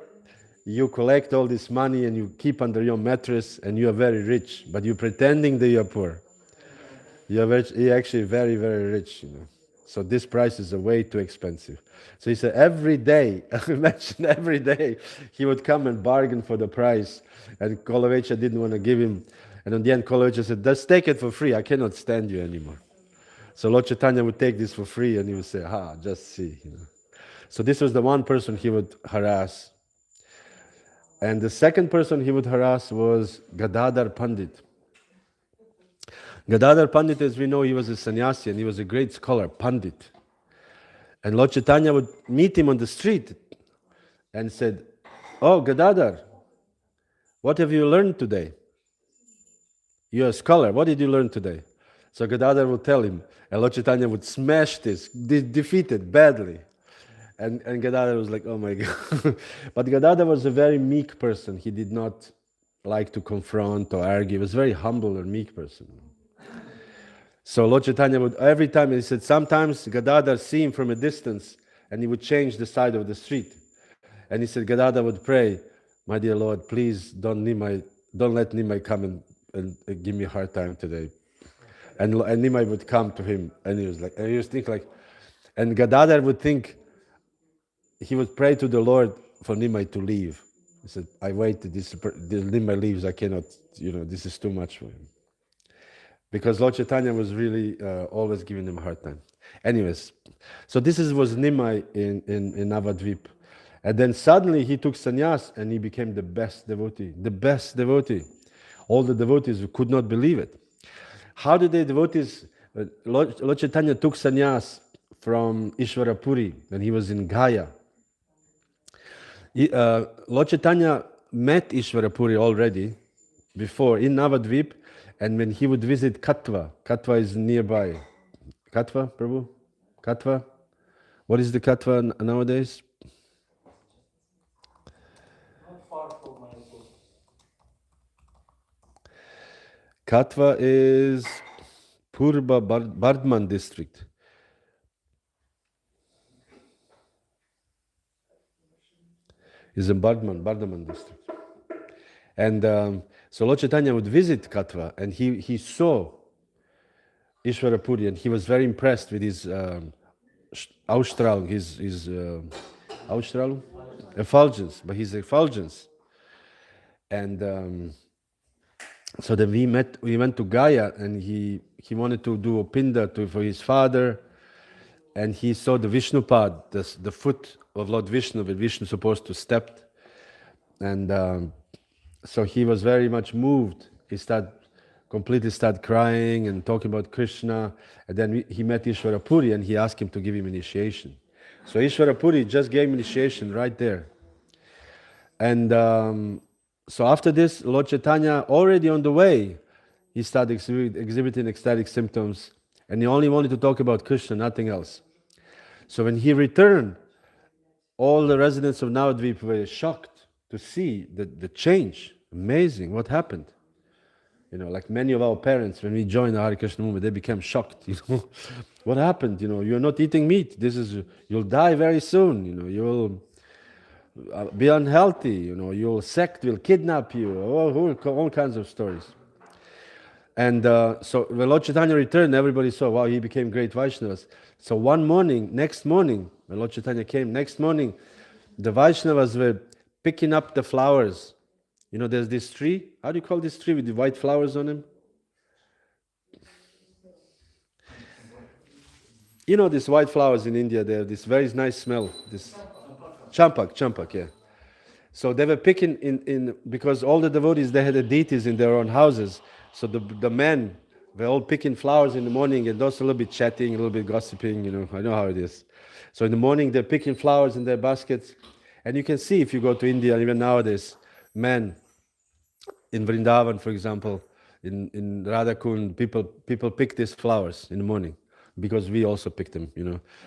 you collect all this money and you keep under your mattress and you are very rich, but you're pretending that you're poor. You're actually very, very rich, So this price is way too expensive. So he said every day, imagine every day, he would come and bargain for the price. And Kolavecha didn't want to give him. And in the end, Kolavecha said, just take it for free. I cannot stand you anymore. So Lord Chaitanya would take this for free and he would say, just see. So this was the one person he would harass. And the second person he would harass was Gadadhar Pandit. Gadadhar Pandit, as we know, he was a sannyasi and he was a great scholar, Pandit. And Lord Chaitanya would meet him on the street and said, oh, Gadadhar, what have you learned today? You're a scholar. What did you learn today? So Gadadhar would tell him, and Lord Chaitanya would smash this, defeat it badly. And Gadadhar was like, oh my God. But Gadadhar was a very meek person. He did not like to confront or argue. He was a very humble and meek person. So Lord Chaitanya would, every time, he said, sometimes Gadadhar see him from a distance and he would change the side of the street. And he said, Gadadhar would pray, my dear Lord, please don't let Nimai come and give me a hard time today. And Nimai would come to him and he was thinking like, and Gadadhar would think, he would pray to the Lord for Nimai to leave. He said, I waited, this Nimai leaves, I cannot, this is too much for him. Because Lord Chaitanya was really always giving him a hard time. Anyways, so was Nimai in Navadvip. And then suddenly he took sannyas and he became the best devotee. All the devotees could not believe it. How did the devotees, Lord Chaitanya took sannyas from Ishwarapuri when he was in Gaya. Lord Chaitanya met Ishwarapuri already before in Navadvip, and when he would visit Katwa is nearby. Katwa, Prabhu? Katwa? What is the Katwa nowadays? Not far from my school. Katwa is Purba Bardman district. Is in Bardman district. And so Lord Chaitanya would visit Katwa, and he saw Ishwarapuri, and he was very impressed with his Ausstrahlung, his Ausstrahlung? Effulgence, but his effulgence. And so then we went to Gaya, and he wanted to do a pinda for his father, and he saw the Vishnupad, the foot of Lord Vishnu, where Vishnu supposed to step. And so he was very much moved. He completely started crying and talking about Krishna. And then he met Ishwarapuri and he asked him to give him initiation. So Ishwarapuri just gave him initiation right there. And so after this, Lord Chaitanya, already on the way, he started exhibiting ecstatic symptoms. And he only wanted to talk about Krishna, nothing else. So when he returned, all the residents of Navadvip were shocked to see the change. Amazing, what happened? Like many of our parents, when we joined the Hare Krishna movement, they became shocked. What happened? You're not eating meat. You'll die very soon. You'll be unhealthy. Your sect will kidnap you. All kinds of stories. And so when Lord Chaitanya returned, everybody saw, wow, he became great Vaishnavas. So next morning, when Lord Chaitanya came, next morning, the Vaishnavas were picking up the flowers. There's this tree. How do you call this tree with the white flowers on them? These white flowers in India, they have this very nice smell. This champak, yeah. So they were picking in because all the devotees, they had the deities in their own houses. So the men were all picking flowers in the morning and also a little bit chatting, a little bit gossiping, I know how it is. So in the morning, they're picking flowers in their baskets. And you can see if you go to India, even nowadays, men in Vrindavan, for example, in Radhakund, people pick these flowers in the morning because we also pick them,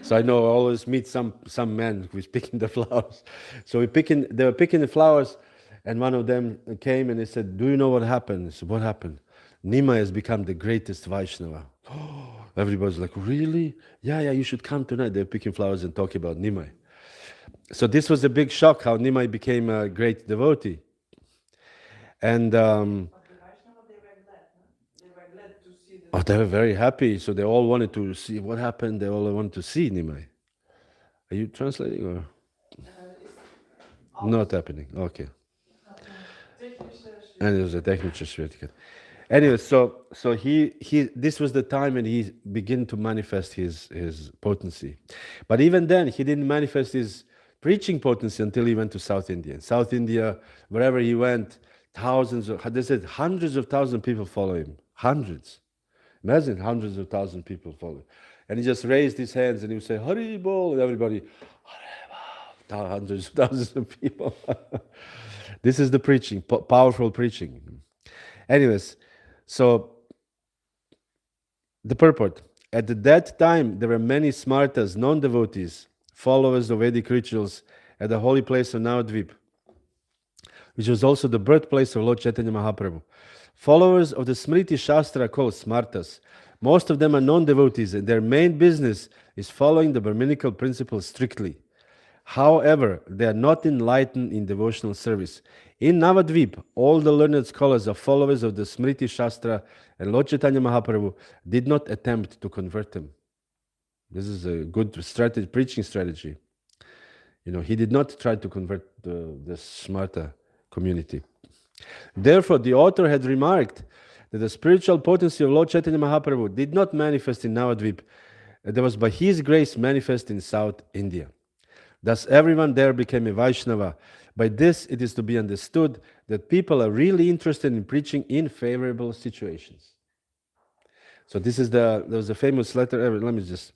So I know I always meet some man who's picking the flowers. So they were picking the flowers, and one of them came and he said, do you know what happened? I said, what happened? Nimai has become the greatest Vaishnava. Everybody's like, really? Yeah, you should come tonight. They're picking flowers and talking about Nimai. So this was a big shock how Nimai became a great devotee. And they were very happy. So they all wanted to see what happened. They all wanted to see Nimai. Are you translating or not happening? Okay. And it was a Tägliche Schwierigkeit. Anyway, so he this was the time when he began to manifest his potency. But even then, he didn't manifest his preaching potency until he went to South India. In South India, wherever he went, they said hundreds of thousands of people follow him. Hundreds. Imagine hundreds of thousands of people follow. And he just raised his hands and he would say, Hari Bol, and everybody, Hari Bol, hundreds of thousands of people. This is the preaching, powerful preaching. Anyways, so The purport. At that time, there were many smartas, non-devotees, followers of Vedic rituals at the holy place of Navadvip, which was also the birthplace of Lord Chaitanya Mahaprabhu. Followers of the Smriti Shastra are called smartas. Most of them are non-devotees, and their main business is following the Brahminical principles strictly. However, they are not enlightened in devotional service. In Navadvip, all the learned scholars are followers of the Smriti Shastra, and Lord Chaitanya Mahaprabhu did not attempt to convert them. This is a good strategy, preaching strategy. He did not try to convert the Smarta community. Therefore, the author had remarked that the spiritual potency of Lord Chaitanya Mahaprabhu did not manifest in Navadvip. That was by his grace manifest in South India. Thus, everyone there became a Vaishnava. By this, it is to be understood that people are really interested in preaching in favorable situations. So there was a famous letter. Let me just.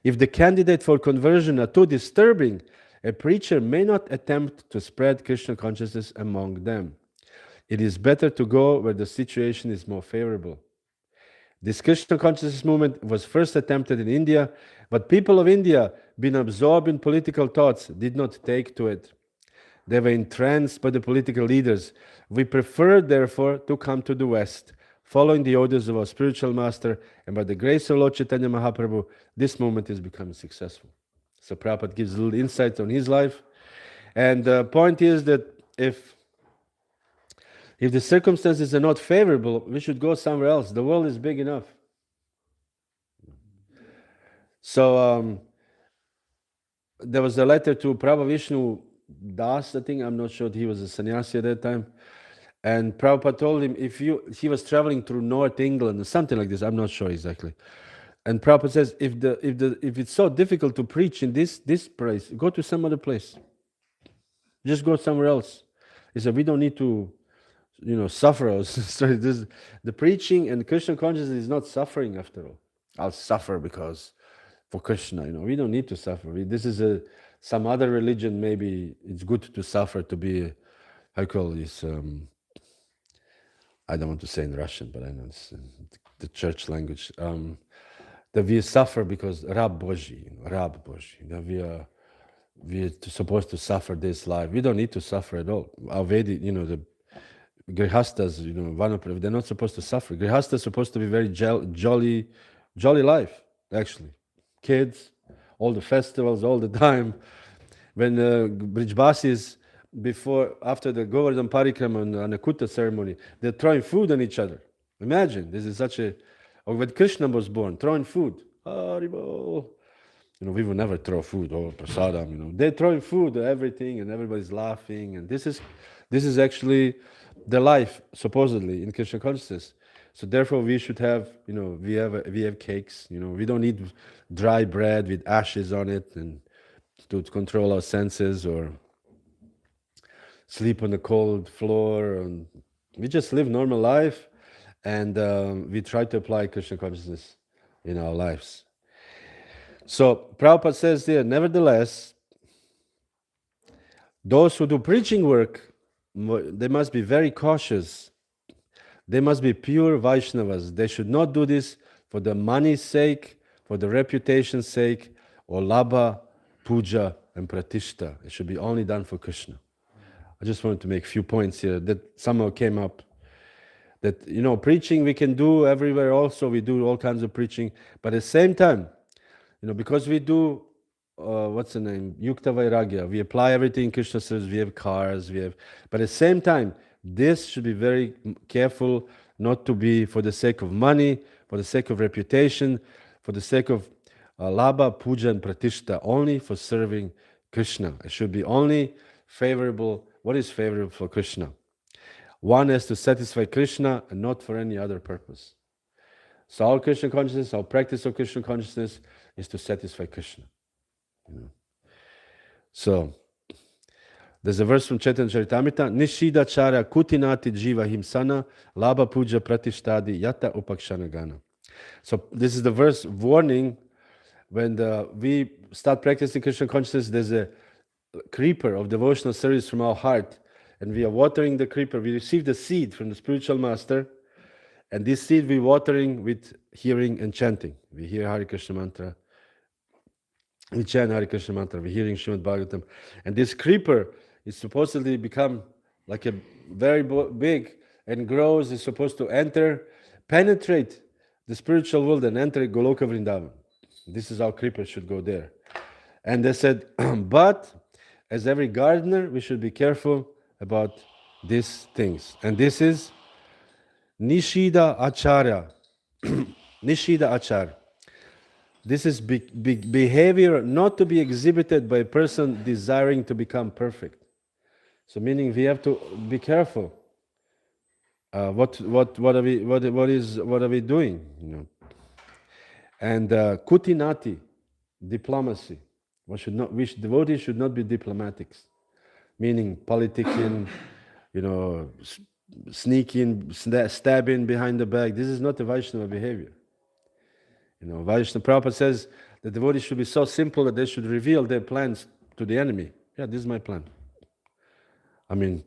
If the candidate for conversion are too disturbing, a preacher may not attempt to spread Krishna consciousness among them. It is better to go where the situation is more favorable. This Krishna consciousness movement was first attempted in India, but people of India, being absorbed in political thoughts, did not take to it. They were entranced by the political leaders. We preferred, therefore, to come to the West, following the orders of our spiritual master, and by the grace of Lord Chaitanya Mahaprabhu, this movement is becoming successful. So Prabhupada gives a little insight on his life. And the point is that if the circumstances are not favorable, we should go somewhere else. The world is big enough. So there was a letter to Prabhu Vishnu Das, I think. I'm not sure he was a sannyasi at that time. And Prabhupada told him, he was traveling through North England or something like this. I'm not sure exactly. And Prabhupada says, if it's so difficult to preach in this place, go to some other place. Just go somewhere else. He said, we don't need to, suffer. The preaching and Krishna consciousness is not suffering after all. I'll suffer for Krishna, we don't need to suffer. This is some other religion. Maybe it's good to suffer to be, how you call this? I don't want to say in Russian, but I know it's the church language. That we suffer because Rab Boží, that we're supposed to suffer this life. We don't need to suffer at all. Our Vedic, the Grihastas, they're not supposed to suffer. Grihastas are supposed to be very jolly life, actually. Kids, all the festivals, all the time. When Brijbasis, after the Govardhan Parikrama and Anakuta ceremony, they're throwing food on each other. Imagine, this is or when Krishna was born, throwing food. Haribol. We will never throw food or prasadam. They're throwing food, everything, and everybody's laughing. And this is actually the life, supposedly, in Krishna consciousness. So therefore, we should have, we have cakes. We don't need dry bread with ashes on it and to control our senses or sleep on the cold floor. And we just live normal life, and we try to apply Krishna consciousness in our lives. So Prabhupada says there, nevertheless, those who do preaching work, they must be very cautious. They must be pure Vaishnavas. They should not do this for the money's sake, for the reputation's sake, or labha, puja, and pratishta. It should be only done for Krishna. I just wanted to make a few points here that somehow came up. That, preaching we can do everywhere also. We do all kinds of preaching. But at the same time, because we do, Yukta Vairagya, we apply everything in Krishna service, we have cars, but at the same time, this should be very careful not to be for the sake of money, for the sake of reputation, for the sake of labha, puja, and pratishta, only for serving Krishna. It should be only favorable. What is favorable for Krishna? One has to satisfy Krishna and not for any other purpose. So our Krishna consciousness, our practice of Krishna consciousness is to satisfy Krishna. So there's a verse from Chaitanya Charitamrita, Nishida chara kutinati jiva himsana labha puja pratishtadi yata upakshana gana. So this is the verse warning when we start practicing Krishna consciousness, there's a creeper of devotional service from our heart, and we are watering the creeper. We receive the seed from the spiritual master, And this seed we watering with hearing and chanting. We hear Hare Krishna mantra, we chant Hare Krishna mantra, we're hearing Srimad Bhagavatam. And this creeper is supposedly become like a very big and grows, is supposed to penetrate the spiritual world and enter Goloka Vrindavan. This is how creepers should go there. And they said, but as every gardener, we should be careful about these things. And this is Nishida Acharya. Nishida Acharya. This is behavior not to be exhibited by a person desiring to become perfect. So meaning we have to be careful. What are we doing? You know. And kutinati, diplomacy. Devotees should not be diplomatics, meaning politicking, you know, sneaking, stabbing behind the back. This is not a Vaishnava behavior. You know, Vaishnava Prabhupada says the devotees should be so simple that they should reveal their plans to the enemy. Yeah, this is my plan. I mean,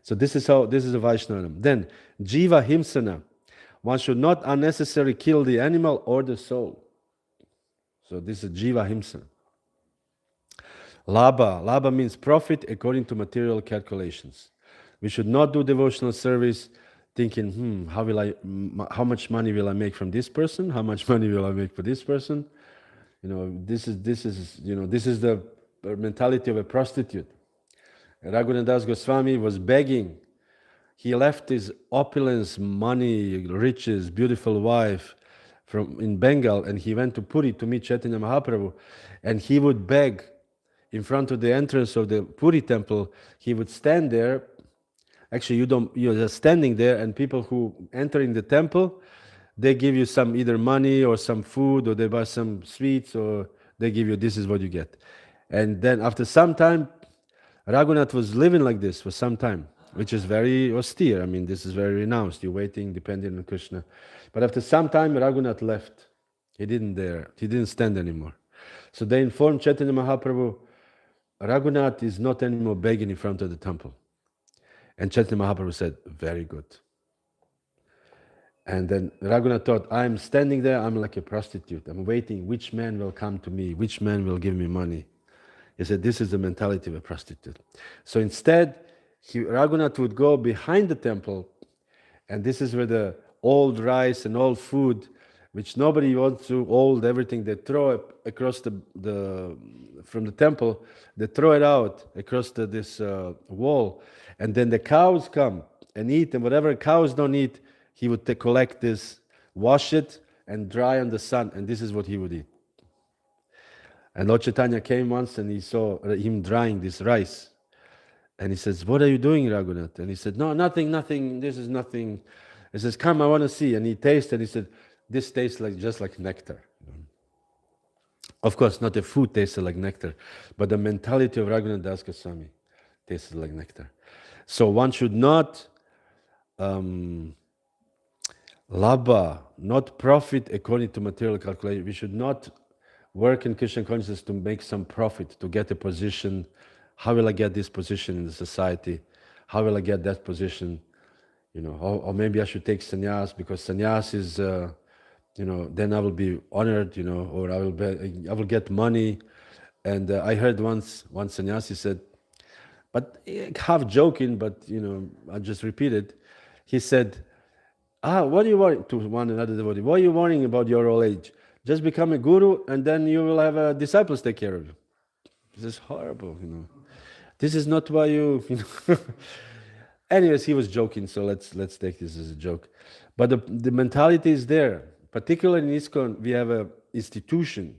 so this is a Vaishnava. Then, Jiva Himsana. One should not unnecessarily kill the animal or the soul. So this is Jiva Himsana. Labha means profit according to material calculations. We should not do devotional service thinking, how much money will I make from this person? How much money will I make for this person? You know, this is the mentality of a prostitute. Raghunath Das Goswami was begging. He left his opulence, money, riches, beautiful wife in Bengal, and he went to Puri to meet Chaitanya Mahaprabhu, and he would beg in front of the entrance of the Puri temple. He would stand there. Actually, you're just standing there, and people who entering the temple, they give you some either money or some food, or they buy some sweets, or they give you, this is what you get. And then after some time, Raghunath was living like this for some time, which is very austere. I mean, this is very renounced. You're waiting, depending on Krishna. But after some time, Raghunath left. He didn't stand anymore. So they informed Chaitanya Mahaprabhu, Raghunath is not anymore begging in front of the temple. And Chaitanya Mahaprabhu said, very good. And then Raghunath thought, I'm standing there, I'm like a prostitute. I'm waiting, which man will come to me? Which man will give me money? He said, this is the mentality of a prostitute. So instead, Raghunath would go behind the temple, and this is where the old rice and old food, which nobody wants to, old everything, they throw it across from the temple, they throw it out across this wall, and then the cows come and eat, and whatever cows don't eat, he would collect this, wash it, and dry on the sun, and this is what he would eat. And Lord Chaitanya came once and he saw him drying this rice. And he says, what are you doing, Raghunath? And he said, no, nothing, this is nothing. He says, come, I want to see. And he tasted, and he said, this tastes just like nectar. Of course, not the food tasted like nectar, but the mentality of Raghunath Das Goswami tasted like nectar. So one should not labha, not profit according to material calculation. We should not work in Krishna consciousness to make some profit, to get a position. How will I get this position in the society? How will I get that position? You know, or maybe I should take sannyas, because sannyas is, then I will be honored, or I will get money. And I heard once one sannyasi said, but half joking, but I just repeated. He said, what are you worrying to one another devotee? What are you worrying about your old age? Just become a guru, and then you will have disciples take care of you. This is horrible, This is not why you. Anyways, he was joking, so let's take this as a joke. But the mentality is there. Particularly in ISKCON, we have an institution.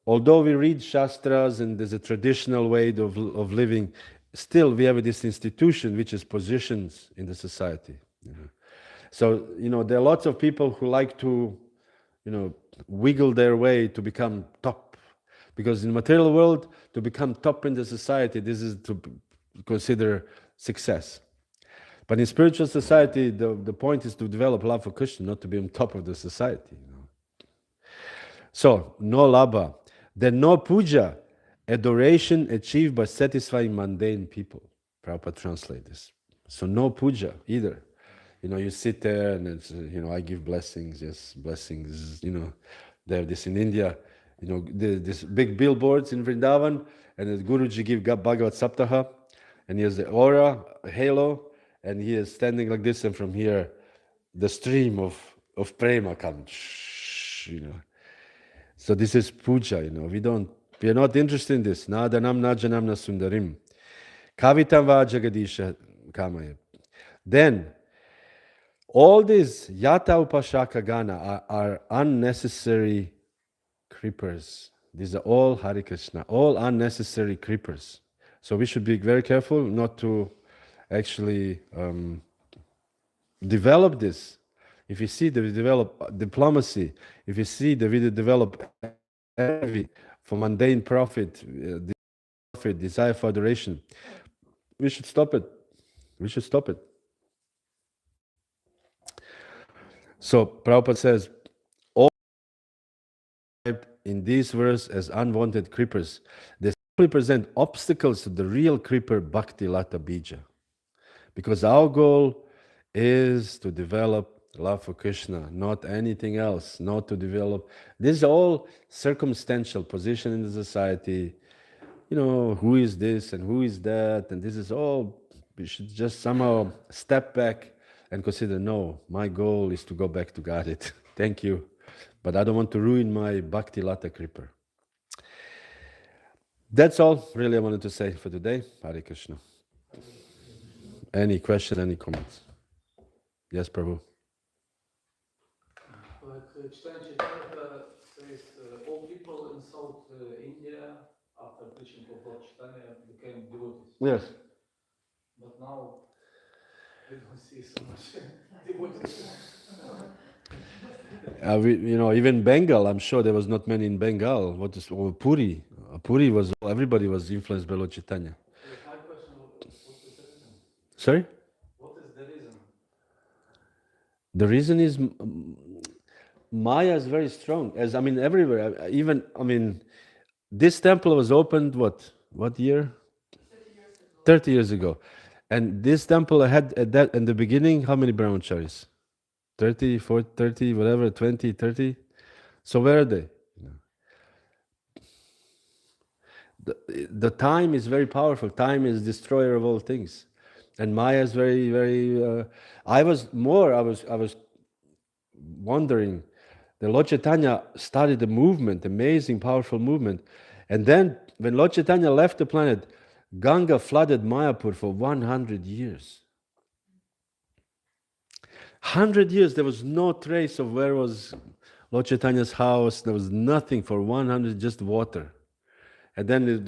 Although we read Shastras and there's a traditional way of living, still we have this institution which is positions in the society. So, there are lots of people who like to, wiggle their way to become top. Because in the material world, to become top in the society, this is to consider success. But in spiritual society, the point is to develop love for Krishna, not to be on top of the society. So, no labha. Then no puja, adoration achieved by satisfying mundane people. Prabhupada translate this. So no puja either. you sit there and it's, I give blessings, yes, blessings, They have this in India, this big billboards in Vrindavan, and the Guruji give Bhagavad Saptaha, and he has the aura, a halo, and he is standing like this, and from here, the stream of prema comes, So this is puja, we are not interested in this. Nadanam najanam na sundarim. Kavitam va jagadisha kamaya. Then, all these yata upashaka gana are unnecessary creepers. These are all Hare Krishna, all unnecessary creepers. So we should be very careful not to actually develop this. If you see that we develop diplomacy, if you see that we develop envy for mundane profit, desire for adoration, we should stop it. We should stop it. So Prabhupada says, all in this verse as unwanted creepers, they simply present obstacles to the real creeper Bhakti Lata Bija. Because our goal is to develop love for Krishna, not anything else, not to develop. This is all circumstantial position in the society. Who is this and who is that, and this is all, we should just somehow step back and consider, no, my goal is to go back to Godhead. Thank you. But I don't want to ruin my Bhakti Lata Creeper. That's all really I wanted to say for today. Hare Krishna. Any question, any comments? Yes, Prabhu. Like читаем Chaitanya says, all people in South India, after preaching of Lord Chaitanya, became devotees. Yes. But now we don't see so much devotees. Even Bengal, I'm sure there was not many in Bengal. Or Puri? Puri was, everybody was influenced by Lord Chaitanya. My question, what is the reason? Sorry? What is the reason? The reason is Maya is very strong. Everywhere. This temple was opened, what year? 30 years ago. And this temple had, in the beginning, how many brahmacharis? 30, 40, 30, whatever, 20, 30. So where are they? The time is very powerful. Time is destroyer of all things. And Maya is very, very... I was wondering, the Lord Chaitanya started a movement, amazing, powerful movement. And then, when Lord Chaitanya left the planet, Ganga flooded Mayapur for 100 years. 100 years, there was no trace of where was Lord Chaitanya's house. There was nothing for 100, just water. And then when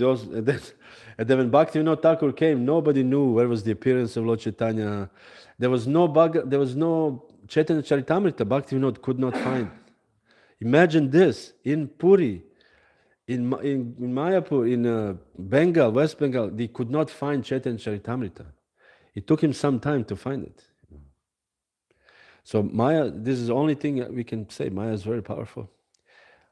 Bhaktivinoda Thakur came, nobody knew where was the appearance of Lord Chaitanya. There was no Chaitanya Charitamrita. Bhaktivinoda could not find. Imagine this, in Puri, in Mayapur, in Bengal, West Bengal, they could not find Chaitanya Charitamrita. It took him some time to find it. So Maya, this is the only thing we can say. Maya is very powerful.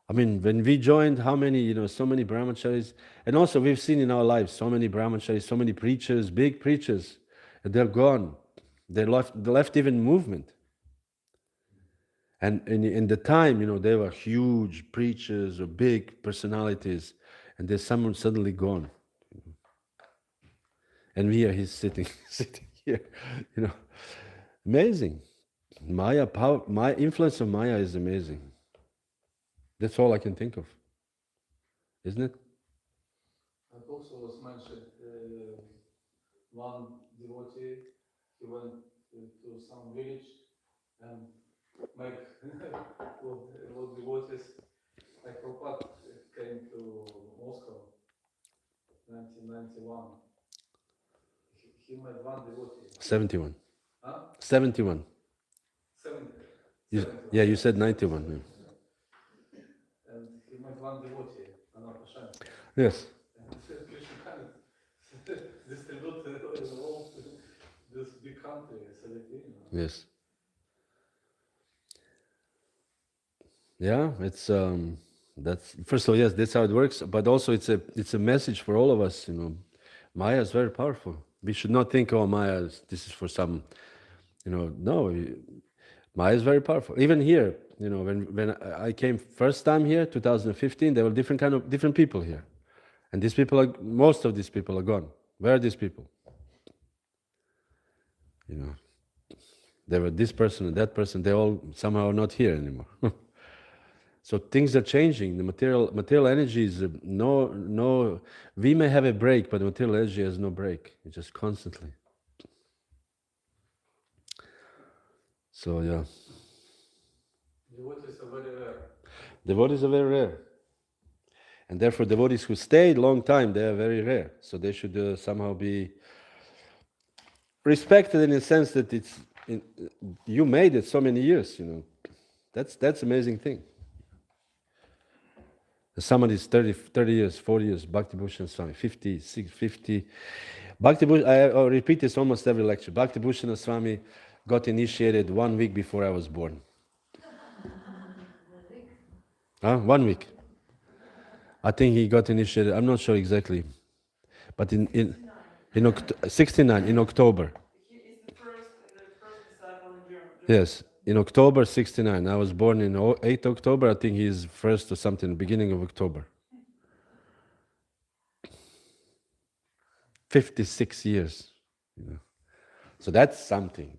When we joined, how many, so many brahmacharis, and also we've seen in our lives so many brahmacharis, so many preachers, big preachers, and they're gone. They left even movement. And in the time, they were huge preachers or big personalities, and there's someone suddenly gone. And he's sitting here, Amazing. Maya power, my influence of Maya is amazing. That's all I can think of, isn't it? And also was mentioned one devotee, he went to some village and make what devotees. Like Prabhupada came to Moscow 1991. He made one devotee. 71. Huh? 71. 70. Yeah, you said 91. Yeah. And he made one devotee, Anapashan. Yes. And Krishna distributed all this big country, Yes. Yeah, it's that's first of all, yes, that's how it works. But also, it's a message for all of us. Maya is very powerful. We should not think, oh, Maya, this is for some No, Maya is very powerful. Even here, when I came first time here, 2015, there were different people here. And most of these people are gone. Where are these people? There were this person and that person, they all somehow are not here anymore. So things are changing. The material energy is no. We may have a break, but the material energy has no break. It's just constantly. So yeah. Devotees are very rare. Devotees are very rare. And therefore devotees who stayed long time, they are very rare. So they should somehow be respected in the sense that you made it so many years, That's amazing thing. Somebody's 30 years, 40 years, Bhakti Bhushan Swami, 50, 50. I repeat this almost every lecture. Bhakti Bhushan Swami got initiated 1 week before I was born. 1 week. I think he got initiated, I'm not sure exactly, but in 69, in October. He is the first disciple in Germany. Yes, in October 69. I was born in 8 October. I think he's first or something, beginning of October. 56 years. So that's something.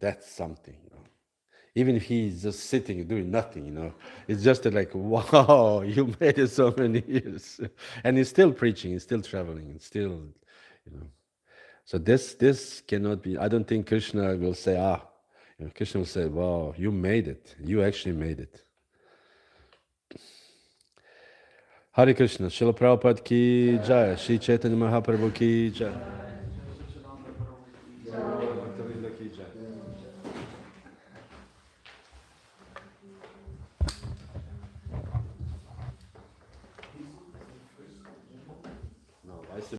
Even if he's just sitting doing nothing, it's just like, wow, you made it so many years. And he's still preaching, he's still traveling, and still, So this cannot be, I don't think Krishna will say, Krishna will say, wow, you made it. You actually made it. Hare Krishna, Srila Prabhupada ki Jaya, Shri Chaitanya Mahaprabhu ki Jaya.